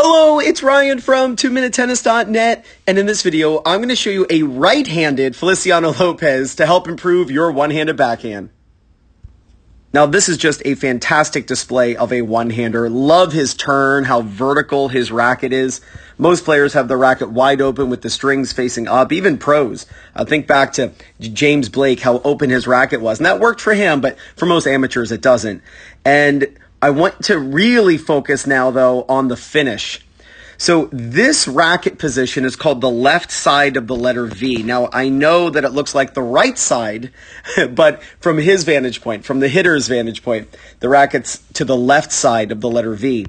Hello, it's Ryan from 2minutetennis.net, and in this video, I'm going to show you a right-handed Feliciano Lopez to help improve your one-handed backhand. Now, this is just a fantastic display of a one-hander. Love his turn, how vertical his racket is. Most players have the racket wide open with the strings facing up, even pros. Think back to James Blake, how open his racket was, and that worked for him, but for most amateurs, it doesn't. And I want to really focus now, though, on the finish. So this racket position is called the left side of the letter V. Now, I know that it looks like the right side, but from his vantage point, from the hitter's vantage point, the racket's to the left side of the letter V.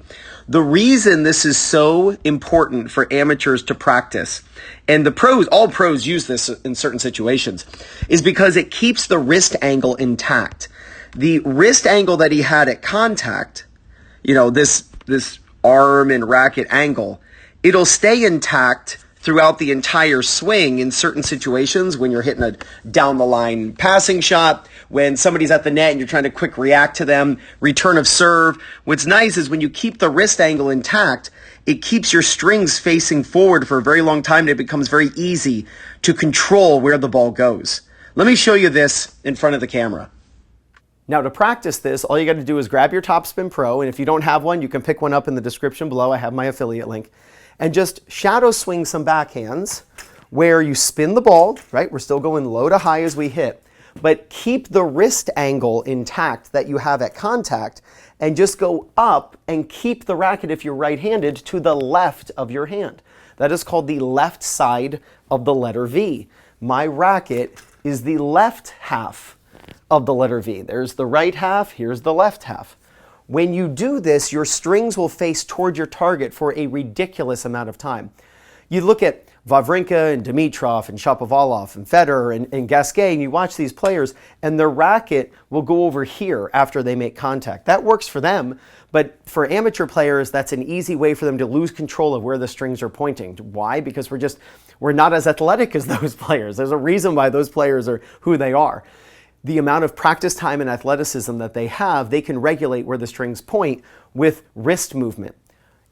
The reason this is so important for amateurs to practice, and the pros, all pros use this in certain situations, is because it keeps the wrist angle intact. The wrist angle that he had at contact, this arm and racket angle, it'll stay intact throughout the entire swing in certain situations when you're hitting a down the line passing shot, when somebody's at the net and you're trying to quick react to them, return of serve. What's nice is when you keep the wrist angle intact, it keeps your strings facing forward for a very long time, and it becomes very easy to control where the ball goes. Let me show you this in front of the camera. Now, to practice this, all you got to do is grab your Topspin Pro, and if you don't have one, you can pick one up in the description below. I have my affiliate link. And just shadow swing some backhands where you spin the ball, right? We're still going low to high as we hit, but keep the wrist angle intact that you have at contact, and just go up and keep the racket, if you're right-handed, to the left of your hand. That is called the left side of the letter V. My racket is the left half of the letter V. There's the right half, here's the left half. When you do this, your strings will face toward your target for a ridiculous amount of time. You look at Wawrinka and Dimitrov and Shapovalov and Federer and Gasquet, and you watch these players, and their racket will go over here after they make contact. That works for them, but for amateur players, that's an easy way for them to lose control of where the strings are pointing. Why? Because we're not as athletic as those players. There's a reason why those players are who they are. The amount of practice time and athleticism that they have, they can regulate where the strings point with wrist movement.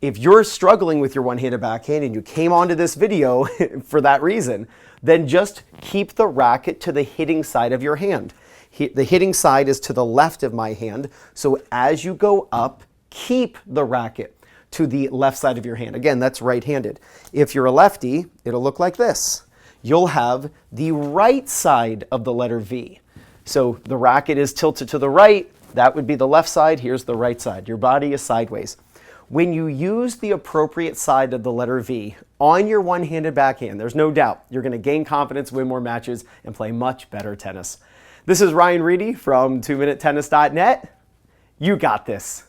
If you're struggling with your one-handed backhand and you came onto this video for that reason, then just keep the racket to the hitting side of your hand. The hitting side is to the left of my hand, so as you go up, keep the racket to the left side of your hand. Again, that's right-handed. If you're a lefty, it'll look like this. You'll have the right side of the letter V. So the racket is tilted to the right, that would be the left side, here's the right side. Your body is sideways. When you use the appropriate side of the letter V on your one-handed backhand, there's no doubt you're going to gain confidence, win more matches, and play much better tennis. This is Ryan Reedy from 2minutetennis.net. You got this.